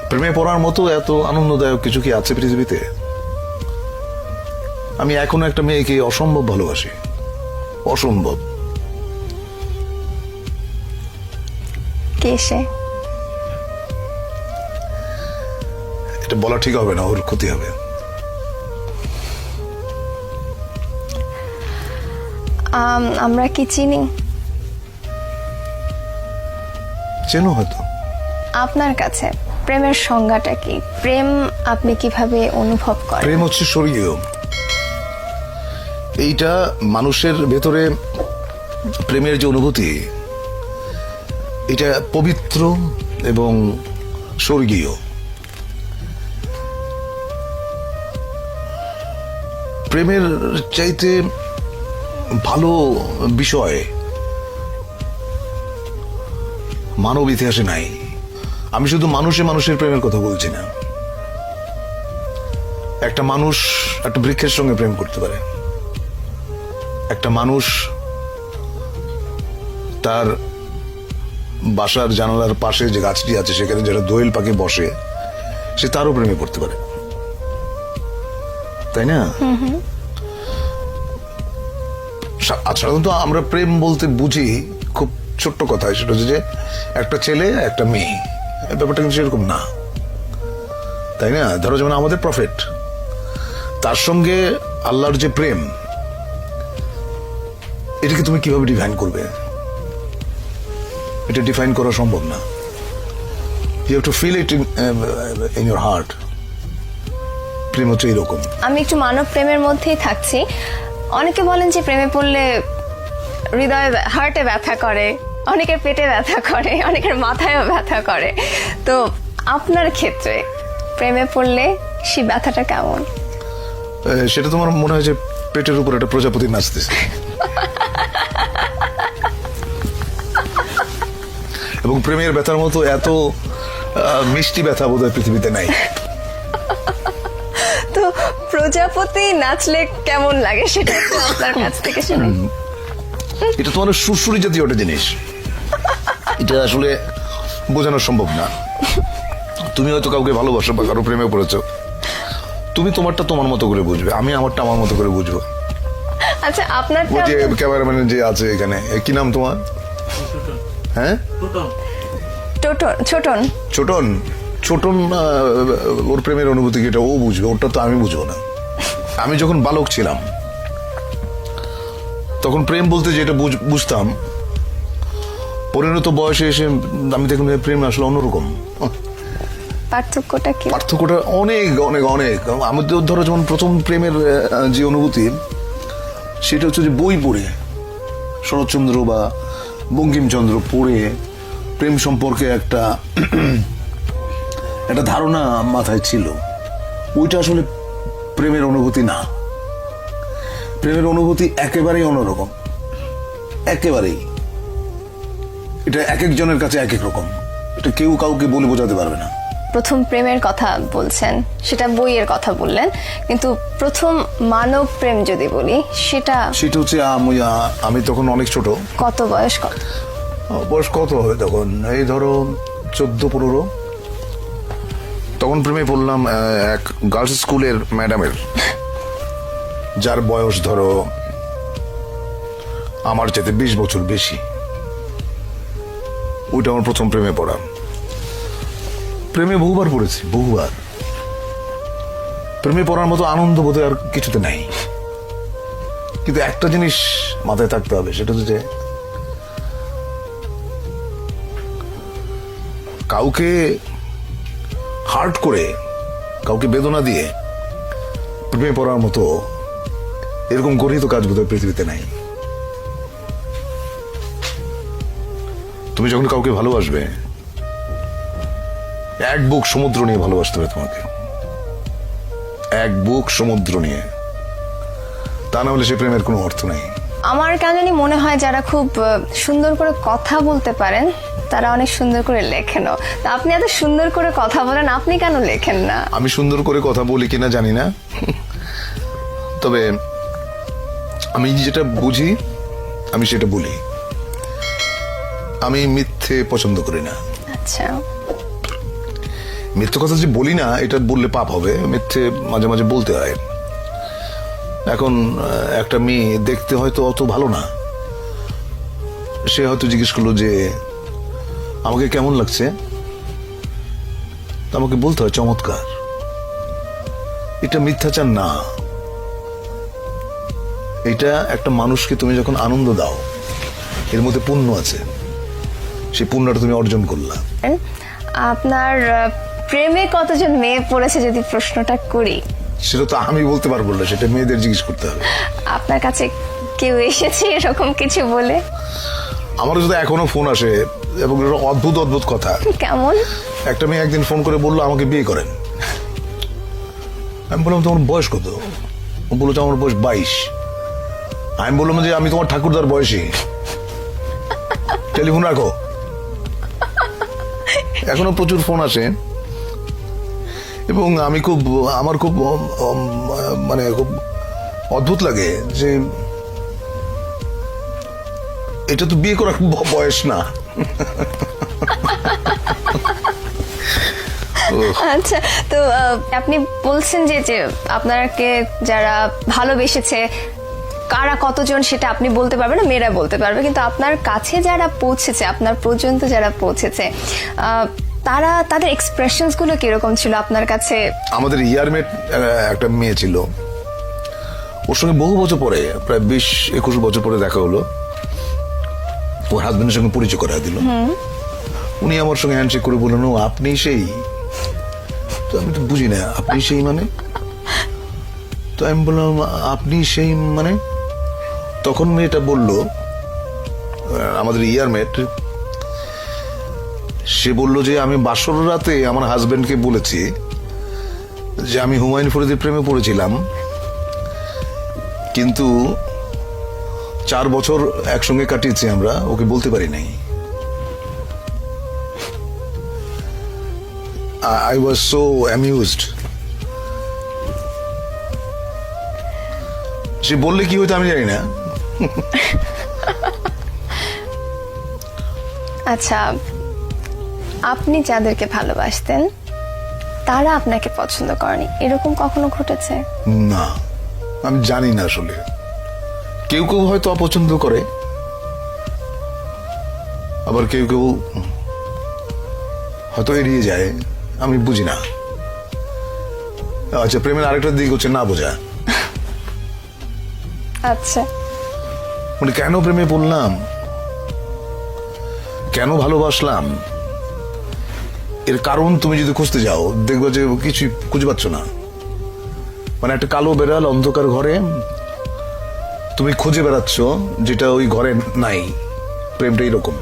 প্রেমে পড়ার মতো এত আনন্দদায়ক কিছু কি আছে পৃথিবীতে? আমি এখনো একটা মেয়েকে অসম্ভব ভালোবাসি, অসম্ভব। কে সে? এটা বলা ঠিক হবে না, ওর ক্ষতি হবে। আমরা কি চিনি? চেনো হয়তো। আপনার কাছে প্রেমের সংজ্ঞাটা কি? প্রেম আপনি কিভাবে অনুভব করেন? প্রেম হচ্ছে স্বর্গীয়। এইটা মানুষের ভেতরে প্রেমের যে অনুভূতি, এটা পবিত্র এবং স্বর্গীয়। প্রেমের চাইতে ভালো বিষয় মানব ইতিহাসে নাই। আমি শুধু মানুষের প্রেমের কথা বলছি না। একটা মানুষ একটা বৃক্ষের সঙ্গে প্রেম করতে পারে, একটা মানুষ তার বাসার জানালার পাশে যে গাছটি আছে সেখানে যেটা দোয়েল পাখি বসে, সে তারও প্রেমে পড়তে পারে, তাই না? সাধারণত আমরা প্রেম বলতে বুঝি খুব ছোট্ট কথা, সেটা হচ্ছে যে একটা ছেলে একটা মেয়ে। ব্যাপারটা কিন্তু সেরকম না, তাই না? ধরো যেমন আমাদের প্রফেট, তার সঙ্গে আল্লাহর যে প্রেম, এটাকে তুমি কিভাবে ডিফাইন করবে? এটা ডিফাইন করা সম্ভব না। You have to feel it in your heart. প্রেম হচ্ছে এরকম। আমি একটু মানব প্রেমের মধ্যেই থাকছি। অনেকে বলেন যে প্রেমে পড়লে হৃদয়ে হার্টে ব্যথা করে, অনেকের পেটে ব্যথা করে, অনেকের মাথায়ও ব্যথা করে। তো আপনার ক্ষেত্রে প্রেমে পড়লে সেই ব্যথাটা কেমন? সেটা তোমার মনে হয় যে পেটের উপর একটা প্রজাপতি নাচতেছে, এবং প্রেমের ব্যথার মতো এত মিষ্টি ব্যথা বোধহয় পৃথিবীতে নাই। তো প্রজাপতি নাচলে কেমন লাগে সেটা একটু আপনার কাছ থেকে শুনি। এটা তোমার সুরসুরি জাতীয় একটা জিনিস, এটা আসলে বোঝানো সম্ভব না। তুমি হয়তো কাউকে ভালোবাসো বা কারো প্রেমে পড়েছো, তুমি তোমারটা তোমার মতো করে বুঝবে, আমি আমারটা আমার মতো করে বুঝবো। আচ্ছা, আপনার ওই যে ক্যামেরাম্যান যে আছে এখানে, কি নাম তোমার? হ্যাঁ, ছোটন। ছোটন। ছোটন ওর প্রেমের অনুভূতি কি এটা ও বুঝবে, ওটা তো আমি বুঝবো না। আমি যখন বালক ছিলাম তখন প্রেম বলতে যেটা বুঝতাম, পরিণত বয়সে এসে আমি দেখলাম প্রেম আসলে অন্যরকম। পার্থক্যটা কি? পার্থক্যটা অনেক অনেক অনেক। আমাদের ধরো যেমন প্রথম প্রেমের যে অনুভূতি, সেটা হচ্ছে যে বই পড়ে, শরৎচন্দ্র বা বঙ্কিমচন্দ্র পড়ে প্রেম সম্পর্কে একটা ধারণা মাথায় ছিল। ওইটা আসলে প্রেমের অনুভূতি না। প্রেমের অনুভূতি একেবারেই অন্যরকম, একেবারেই। এটা এক একজনের কাছে এক এক রকম, এটা কেউ কাউকে বলে বোঝাতে পারবে না। প্রথম প্রেমের কথা বলছেন, সেটা বইয়ের কথা বললেন, কিন্তু প্রথম মানব প্রেম যদি বলি সেটা হচ্ছে আমি তখন অনেক ছোট। কত বয়স? বয়স কত হবে তখন? এই ধরো 14-15। তখন প্রেমে পড়লাম এক গার্লস স্কুলের ম্যাডামের, যার বয়স ধরো আমার চাইতে 20 বছর বেশি। ওইটা আমার প্রথম প্রেমে পড়া। প্রেমে বহুবার পড়েছি, বহুবার। প্রেমে পড়ার মতো আনন্দ বোধহয় আর কিছুতে নাই। কিন্তু একটা জিনিস মাথায় থাকতে হবে, সেটা হচ্ছে যে কাউকে হার্ট করে, কাউকে বেদনা দিয়ে প্রেমে পড়ার মতো এরকম গরিত কাজ বোধহয় পৃথিবীতে নাই। তুমি যখন কাউকে ভালোবাসবে, এক বুক সমুদ্র নিয়ে ভালোবাসতে হবে তোমাকে, এক বুক সমুদ্র নিয়ে। তা না হলে সে প্রেমের কোনো অর্থ নেই। আমার কেন জানি মনে হয় যারা খুব সুন্দর করে কথা বলতে পারেন তারা অনেক সুন্দর করে লেখেনও। তা আপনি এত সুন্দর করে কথা বলেন, আপনি কেন লেখেন না? আমি সুন্দর করে কথা বলি কিনা জানি না, তবে আমি যেটা বুঝি আমি সেটা বলি। আমি মিথ্যে পছন্দ করি না। আচ্ছা, মিথ্যে কথা যে বলি না এটা বললে পাপ হবে, মিথ্যে মাঝে মাঝে বলতে হয়। এখন একটা মেয়ে দেখতে হয়তো অত ভালো না, সে হয়তো জিজ্ঞেস করলো যে আমাকে কেমন লাগছে, তো আমাকে বলতে হয় চমৎকার। এটা মিথ্যাচার না, এটা একটা মানুষকে তুমি যখন আনন্দ দাও এর মধ্যে পুণ্য আছে, সেই পুণ্যটা তুমি অর্জন করলা। আপনার প্রেমে কতজন মেয়ে পড়েছে যদি প্রশ্নটা করি? সেটা তো আমি বলতে পারবো না, সেটা মেয়েদের জিজ্ঞেস করতে হবে। আপনার কাছে কেউ এসেছে এরকম কিছু বলে? আমার যদি এখনো ফোন আসে এবং অদ্ভুত অদ্ভুত কথা। কেমন? একটা মেয়ে একদিন ফোন করে বললো আমাকে বিয়ে করেন। আমি বললাম তোমার বয়স কত? ও বললো আমার বয়স 22। আমি বললাম যে আমি তোমার ঠাকুরদার বয়সী, টেলিফোন রাখো। এখনো প্রচুর ফোন আসে এবং আমার খুব মানে খুব অদ্ভুত লাগে যে এটা তো বিয়ে করার বয়স না। আচ্ছা, তো আপনি বলছেন যে আপনাকে যারা ভালোবেসেছে কারা কতজন সেটা আপনি বলতে পারবেন না, মেয়েরা বলতে পারবে, কিন্তু আপনার কাছে যারা পৌঁছেছে, আপনার পর্যন্ত যারা পৌঁছেছে, তারা তাদের এক্সপ্রেশনস গুলো কিরকম ছিল আপনার কাছে? আমাদের ইয়ারমেট একটা মেয়ে ছিল, ওর সঙ্গে বহু বছর পরে, প্রায় 20-21 বছর পরে দেখা হলো। ওর হাজবেন্ডের সঙ্গে পরিচয় করা দিল। উনি আমার সঙ্গে হ্যান্ডশেক করে বললেন ও আপনি সেই। তো আমি তো বুঝি না আপনি সেই মানে। তো আমি বললাম আপনি সেই মানে? তখন মেয়েটা বলল, আমাদের ইয়ারমেট, সে বলল যে আমি বাসর রাতে আমার হাজবেন্ডকে বলেছি যে আমি হুমায়ুন ফরিদের প্রেমে পড়েছিলাম, কিন্তু 4 বছর একসঙ্গে কাটিয়েছি আমরা, ওকে বলতে পারি নাই। I was so amused. সে বললে কি হইতো আমি জানি না। আচ্ছা, আপনি যাদেরকে ভালোবাসতেন তারা আপনাকে পছন্দ করেনি, এরকম কখনো ঘটেছে? না, আমি জানি না আসলে। কেউ কেউ হয়তো অপছন্দ করে, আবার কেউ কেউ হয়তো এড়িয়ে যায়, আমি বুঝি না। আচ্ছা, প্রেমের আরেকটা দিক হচ্ছে না বোঝা। আচ্ছা, মানে কেন প্রেমে পড়লাম, কেন ভালোবাসলাম, এর কারণ তুমি যদি খুঁজতে যাও দেখবে যে কিছু খুঁজে পাচ্ছ না। মানে একটা কালো বেড়াল অন্ধকার ঘরে তুমি খুঁজে বেড়াচ্ছ যেটা ওই ঘরে নাই। প্রেমটা এরকম।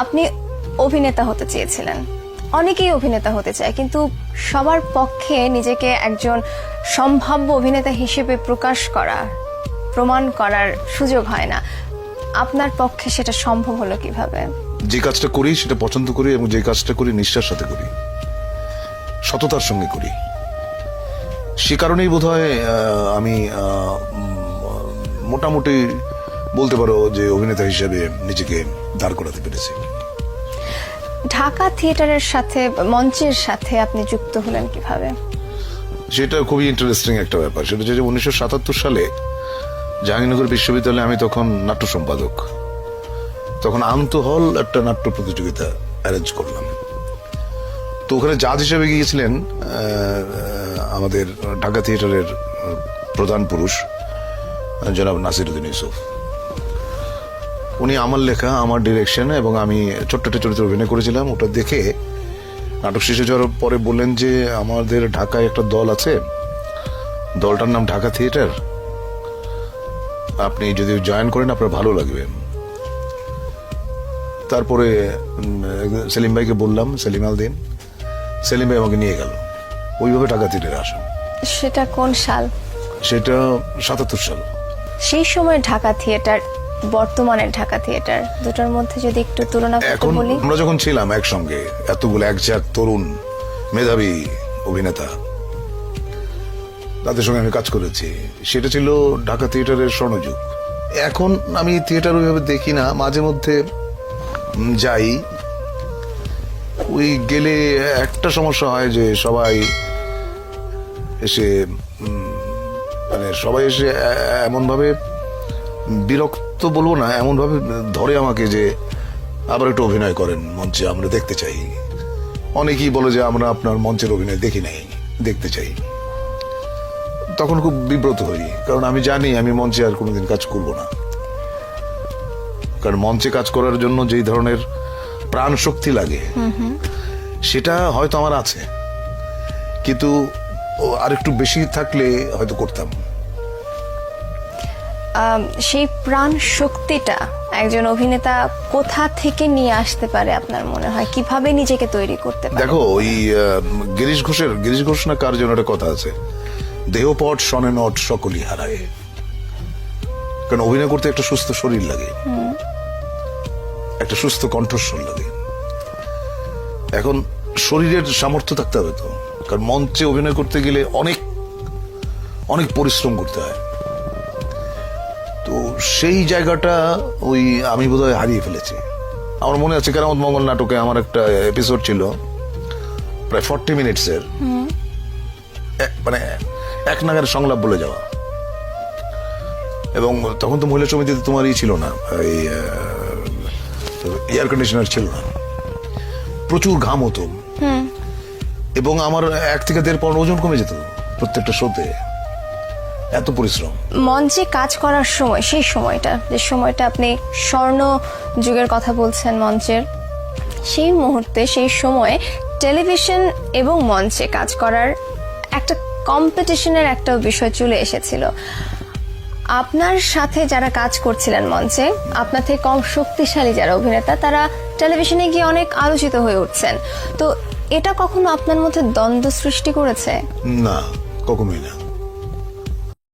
আপনি অভিনেতা হতে চেয়েছিলেন, অনেকেই অভিনেতা হতে চায়, কিন্তু সবার পক্ষে নিজেকে একজন সম্ভাব্য অভিনেতা হিসেবে প্রকাশ করা, প্রমাণ করার সুযোগ হয় না। আপনার পক্ষে সেটা সম্ভব হলো কিভাবে? যে কাজটা করি সেটা পছন্দ করি এবং যে কাজটা করি নিষ্ঠার সাথে করি, সততার সঙ্গে করি। সে কারণেই বোধহয় আমি মোটামুটি বলতে পারো যে অভিনেতা হিসেবে নিজেকে দাঁড় করাতে পেরেছি। ঢাকা থিয়েটারের সাথে, মঞ্চের সাথে আপনি যুক্ত হলেন কিভাবে? সেটা খুবই ইন্টারেস্টিং একটা ব্যাপার। সেটা হচ্ছে যে 1977 সালে জাহাঙ্গীরনগর বিশ্ববিদ্যালয়ে আমি তখন নাট্য সম্পাদক। তখন আন্তঃহল একটা নাট্য প্রতিযোগিতা অ্যারেঞ্জ করলাম। তো ওখানে জাজ হিসেবে গিয়েছিলেন আমাদের ঢাকা থিয়েটারের প্রধান পুরুষ জনাব নাসিরউদ্দিন ইউসুফ। উনি আমার লেখা, আমার ডিরেকশন এবং আমি ছোট্ট একটা চরিত্রে অভিনয় করেছিলাম। ওটা দেখে নাটক শেষ হয়ে যাওয়ার পরে বললেন যে আমাদের ঢাকায় একটা দল আছে, দলটার নাম ঢাকা থিয়েটার, আপনি যদি জয়েন করেন আপনার ভালো লাগবে। তারপরে সেলিম ভাইকে বললাম, সেলিম আল দিন, সেলিম ভাই আমাকে নিয়ে গেল, ওইভাবে ঢাকা থিয়েটারে আসেন। সেটা কোন সাল? সেটা 77 সাল। সেই সময় ঢাকা থিয়েটার, বর্তমানের ঢাকা থিয়েটার, দুটোর মধ্যে যদি একটু তুলনা করতে এখন বলি। আমরা যখন ছিলাম একসঙ্গে, এতগুলো একঝাঁক তরুণ মেধাবী অভিনেতা, তাদের সঙ্গে আমি কাজ করেছি, সেটা ছিল ঢাকা থিয়েটারের স্বর্ণযুগ। এখন আমি থিয়েটার ওইভাবে দেখি না, মাঝে মধ্যে যাই, ওই গেলে একটা সমস্যা হয় যে সবাই এসে মানে সবাই এসে এমন ভাবে বিরক্ত বলবো না, এমন ভাবে ধরে আমাকে যে আবার একটু অভিনয় করেন মঞ্চে, আমরা দেখতে চাই। অনেকেই বলে যে আমরা আপনার মঞ্চের অভিনয় দেখি নাই, দেখতে চাই। তখন খুব বিব্রত হই, কারণ আমি জানি আমি মঞ্চে আর কোনোদিন কাজ করব না। কারণ মঞ্চে কাজ করার জন্য যেই ধরনের প্রাণ শক্তি লাগে সেটা হয়তো আমার আছে, কিন্তু আরেকটু বেশি থাকলে হয়তো করতাম। সেই প্রাণ শক্তিটা একজন অভিনেতা কোথা থেকে নিয়ে আসতে পারে আপনার মনে হয়? কিভাবে নিজেকে তৈরি করতে পারে? দেখো, ওই গিরিশ ঘোষ না কার জন্য একটা কথা আছে, দেহপট শনে নট সকলই হারায়। কারণ অভিনয় করতে একটা সুস্থ শরীর লাগে, একটা সুস্থ কণ্ঠস্বর লাগে। এখন শরীরের সামর্থ্য থাকতে হবে তো, কারণ মঞ্চে অভিনয় করতে গেলে অনেক অনেক পরিশ্রম করতে হয়। তো সেই জায়গাটা ওই আমি বোধহয় হারিয়ে ফেলেছি। আমার মনে আছে কেরামত মঙ্গল নাটকে আমার একটা এপিসোড ছিল প্রায় 40 মিনিটসের, মানে এক নাগারে সংলাপ বলে যাওয়া। এবং তখন তো মহিলা সমিতিতে তোমার ছিল না, এই এয়ার কন্ডিশনার ছিল না, প্রচুর ঘাম হতো, এবং আমার 1 থেকে 1.5 পাউন্ড ওজন কমে যেত প্রত্যেকটা শোতে, এত পরিশ্রম। মঞ্চে কাজ করার সময়, সেই সময়টা, যে সময়টা আপনি স্বর্ণ যুগের কথা বলছেন মঞ্চের, সেই মুহূর্তে, সেই সময়ে টেলিভিশন এবং মঞ্চে কাজ করার একটা কম্পিটিশনের একটা বিষয় চলে এসেছিল। আপনার সাথে যারা কাজ করছিলেন মঞ্চে, আপনার থেকে কম শক্তিশালী যারা অভিনেতা, তারা টেলিভিশনে গিয়ে অনেক আলোচিত হয়ে উঠছেন। তো এটা কখনো আপনার মধ্যে দ্বন্দ্ব সৃষ্টি করেছে? না, কখনোই না।